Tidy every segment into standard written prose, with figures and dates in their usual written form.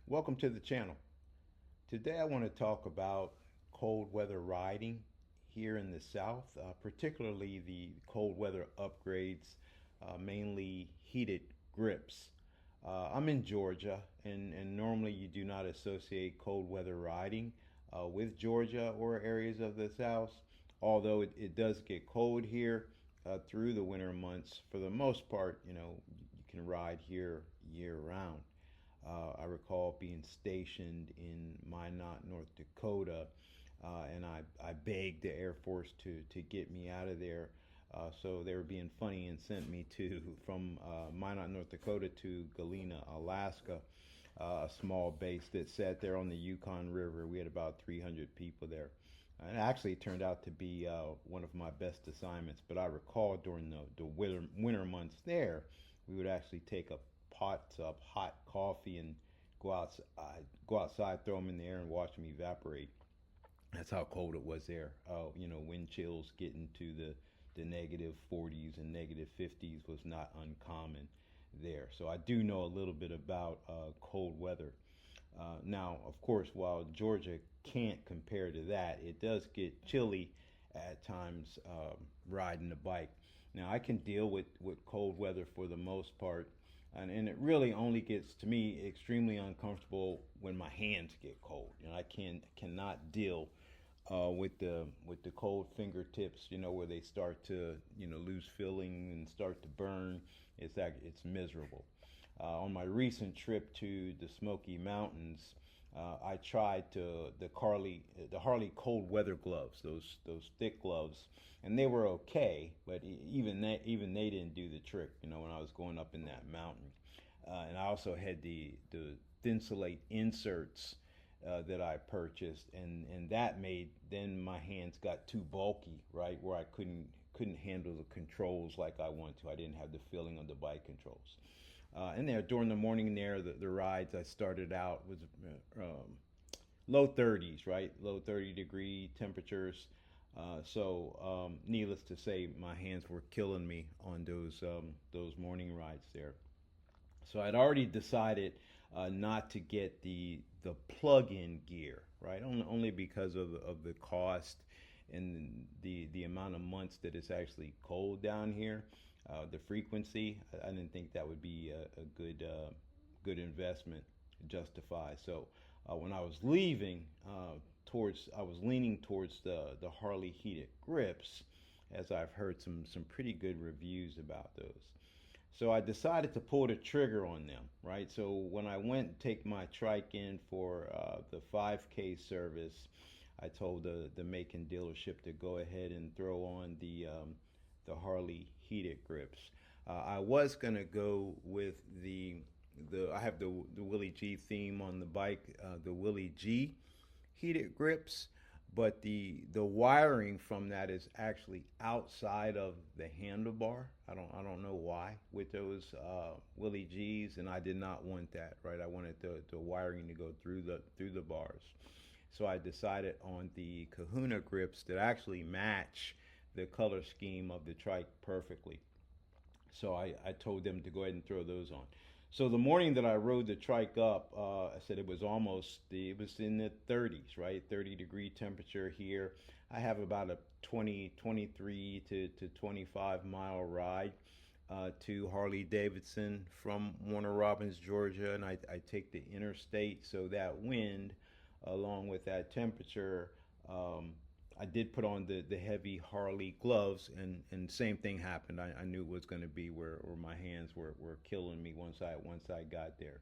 Welcome to the channel. Today I want to talk about cold weather riding here in the South, particularly the cold weather upgrades, mainly heated grips. I'm in Georgia, and normally you do not associate cold weather riding with Georgia or areas of the South, although it does get cold here through the winter months. For the most part, you can ride here year round. I recall being stationed in Minot, North Dakota, and I begged the Air Force to get me out of there. So they were being funny and sent me to from Minot, North Dakota to Galena, Alaska, a small base that sat there on the Yukon River. We had about 300 people there. And it actually turned out to be one of my best assignments. But I recall during the winter months there, we would actually take up pots of hot coffee and go outside, throw them in the air, and watch them evaporate. That's how cold it was there. Wind chills getting to the negative 40s and negative 50s was not uncommon there. So I do know a little bit about cold weather. Now, of course, while Georgia can't compare to that, it does get chilly at times riding the bike. Now, I can deal with cold weather for the most part, and it really only gets to me extremely uncomfortable when my hands get cold. I cannot deal with the cold fingertips, where they start to lose feeling and start to burn. It's miserable. On my recent trip to the Smoky Mountains, I tried the Harley cold weather gloves, those thick gloves, and they were okay, but even they didn't do the trick. When I was going up in that mountain, and I also had the Thinsulate inserts that I purchased, and that made then my hands got too bulky, right, where I couldn't handle the controls like I want to. I didn't have the feeling of the bike controls. And there during the morning there, the rides I started out was low 30s, right, low 30-degree temperatures. Needless to say, my hands were killing me on those morning rides there. So I'd already decided not to get the plug-in gear, right? Only because of the cost and the amount of months that it's actually cold down here. The frequency, I didn't think that would be a good investment to justify. So when I was leaving, I was leaning towards the Harley heated grips, as I've heard some pretty good reviews about those. So I decided to pull the trigger on them, right? So when I went to take my trike in for the 5K service, I told the Macon dealership to go ahead and throw on the Harley heated grips. I was gonna go with the I have the Willie G theme on the bike, the Willie G heated grips, but the wiring from that is actually outside of the handlebar. I don't know why with those Willie G's, and I did not want that. Right, I wanted the wiring to go through the bars. So I decided on the Kahuna grips that actually match the color scheme of the trike perfectly. So I told them to go ahead and throw those on. So the morning that I rode the trike up, I said it was in the 30s, right? 30-degree temperature here. I have about a 23 to 25 mile ride to Harley Davidson from Warner Robins, Georgia, and I take the interstate. So that wind, along with that temperature, I did put on the heavy Harley gloves, and same thing happened. I knew it was going to be where my hands were killing me once I got there.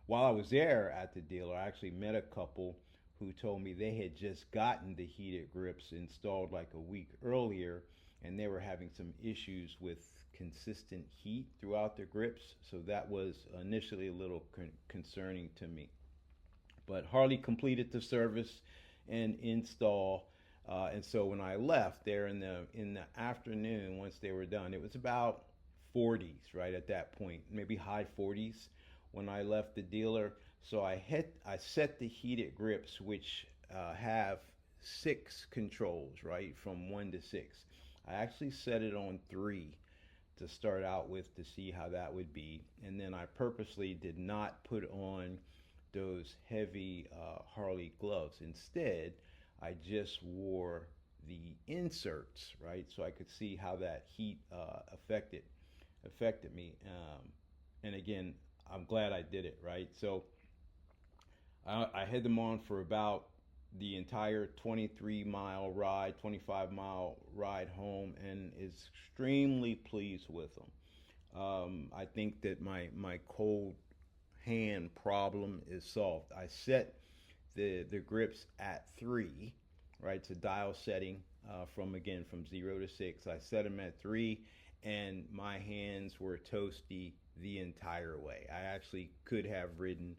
While I was there at the dealer, I actually met a couple who told me they had just gotten the heated grips installed like a week earlier, and they were having some issues with consistent heat throughout their grips. So that was initially a little concerning to me. But Harley completed the service and install. And so when I left there in the afternoon, once they were done, it was about 40s, right at that point, maybe high 40s when I left the dealer. So I set the heated grips, which have 6 controls, right, from 1 to 6. I actually set it on 3 to start out with to see how that would be. And then I purposely did not put on those heavy Harley gloves. Instead, I just wore the inserts, right? So I could see how that heat affected me. And again, I'm glad I did it, right? So I had them on for about the entire 23-mile ride, 25-mile ride home, and is extremely pleased with them. I think that my cold hand problem is solved. I set the grips at 3, right? It's a dial setting from 0 to 6. I set them at 3, and my hands were toasty the entire way. I actually could have ridden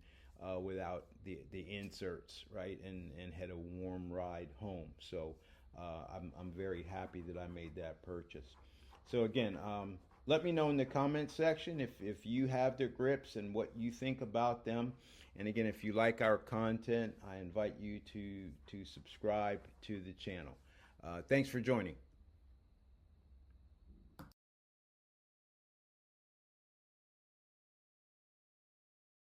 without the inserts, right, and had a warm ride home. So I'm very happy that I made that purchase. So again, let me know in the comment section if you have the grips and what you think about them. And again, if you like our content, I invite you to subscribe to the channel. Thanks for joining.